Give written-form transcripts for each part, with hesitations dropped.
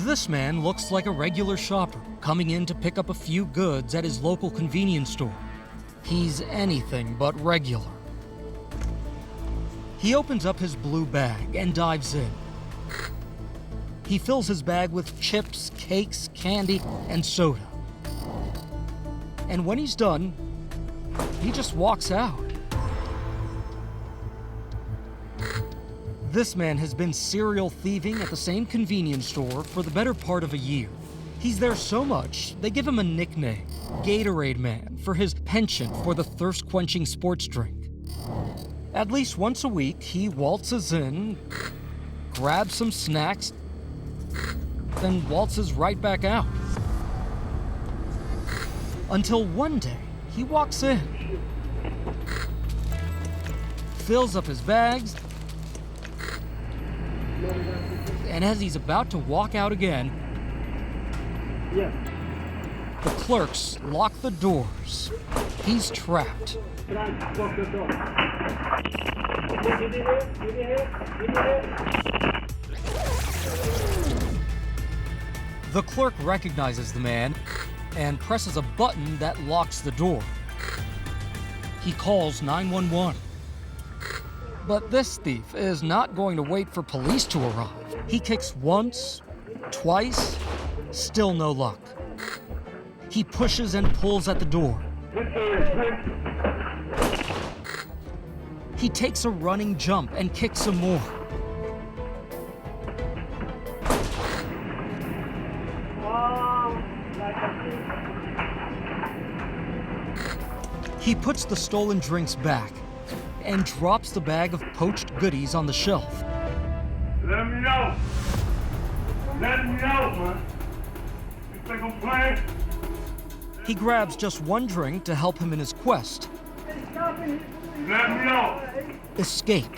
This man looks like a regular shopper, coming in to pick up a few goods at his local convenience store. He's anything but regular. He opens up his blue bag and dives in. He fills his bag with chips, cakes, candy, and soda. And when he's done, he just walks out. This man has been serial thieving at the same convenience store for the better part of a year. He's there so much, they give him a nickname, Gatorade Man, for his penchant for the thirst-quenching sports drink. At least once a week, he waltzes in, grabs some snacks, then waltzes right back out. Until one day, he walks in, fills up his bags, and as he's about to walk out again, the clerks lock the doors. He's trapped. The clerk recognizes the man and presses a button that locks the door. He calls 911. But this thief is not going to wait for police to arrive. He kicks once, twice, still no luck. He pushes and pulls at the door. He takes a running jump and kicks some more. He puts the stolen drinks back and drops the bag of poached goodies on the shelf. Let me know. Let me know, man. You think I'm playing? He grabs just one drink to help him in his quest. Let me know. Escape.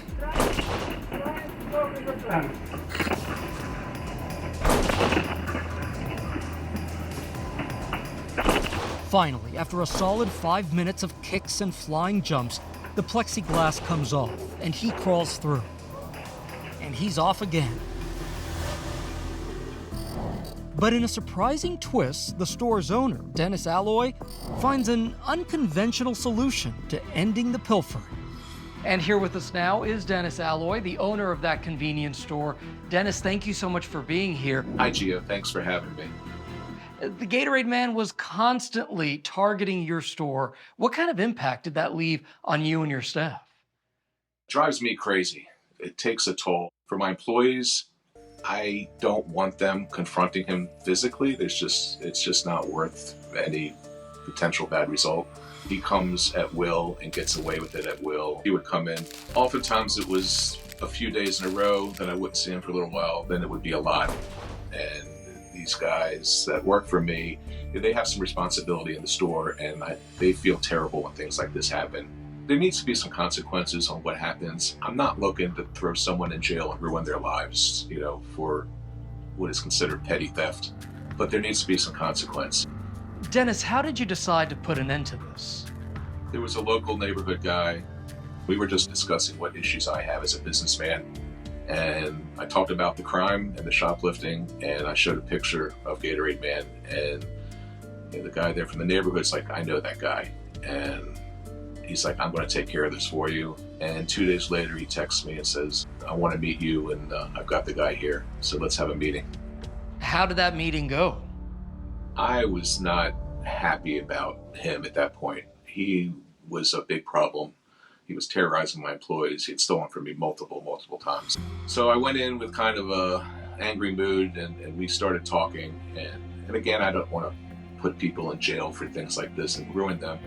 Finally, after a solid 5 minutes of kicks and flying jumps, the plexiglass comes off and he crawls through. And he's off again. But in a surprising twist, the store's owner, Dennis Alloy, finds an unconventional solution to ending the pilfering. And here with us now is Dennis Alloy, the owner of that convenience store. Dennis, thank you so much for being here. Hi, Gio. Thanks for having me. The Gatorade Man was constantly targeting your store. What kind of impact did that leave on you and your staff? It drives me crazy. It takes a toll. For my employees, I don't want them confronting him physically. It's just not worth any potential bad result. He comes at will and gets away with it at will. He would come in. Oftentimes it was a few days in a row, then I wouldn't see him for a little while, then it would be a lot. And these guys that work for me, they have some responsibility in the store, and they feel terrible when things like this happen. There needs to be some consequences on what happens. I'm not looking to throw someone in jail and ruin their lives, for what is considered petty theft, but there needs to be some consequence. Dennis, how did you decide to put an end to this? There was a local neighborhood guy. We were just discussing what issues I have as a businessman. And I talked about the crime and the shoplifting, and I showed a picture of Gatorade Man, and the guy there from the neighborhood's like, I know that guy. And he's like, I'm going to take care of this for you. And 2 days later, he texts me and says, I want to meet you, and I've got the guy here, so let's have a meeting. How did that meeting go? I was not happy about him at that point. He was a big problem. He was terrorizing my employees. He had stolen from me multiple times. So I went in with kind of a angry mood, and we started talking. And again, I don't want to put people in jail for things like this and ruin them.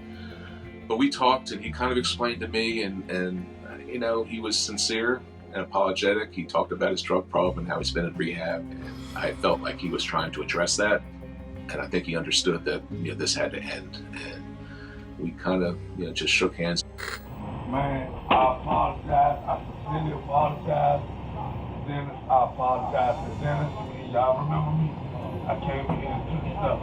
But we talked, and he kind of explained to me, and he was sincere and apologetic. He talked about his drug problem and how he's been in rehab. And I felt like he was trying to address that. And I think he understood that this had to end. And we kind of just shook hands. Man, I apologize. I sincerely apologize. Dennis, I apologize to Dennis. Y'all remember me? I came in here and took stuff,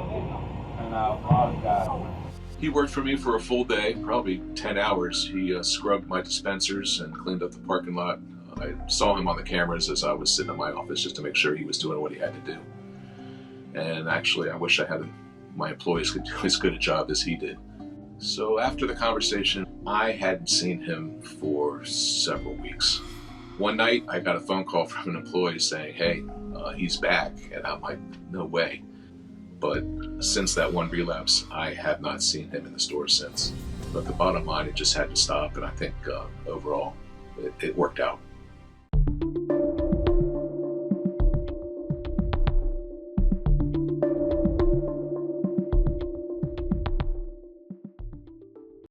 and I apologize. He worked for me for a full day, probably 10 hours. He scrubbed my dispensers and cleaned up the parking lot. I saw him on the cameras as I was sitting in my office just to make sure he was doing what he had to do. And actually, I wish I had my employees could do as good a job as he did. So after the conversation, I hadn't seen him for several weeks. One night, I got a phone call from an employee saying, hey, he's back. And I'm like, no way. But since that one relapse, I have not seen him in the store since. But the bottom line, it just had to stop. And I think overall, it worked out.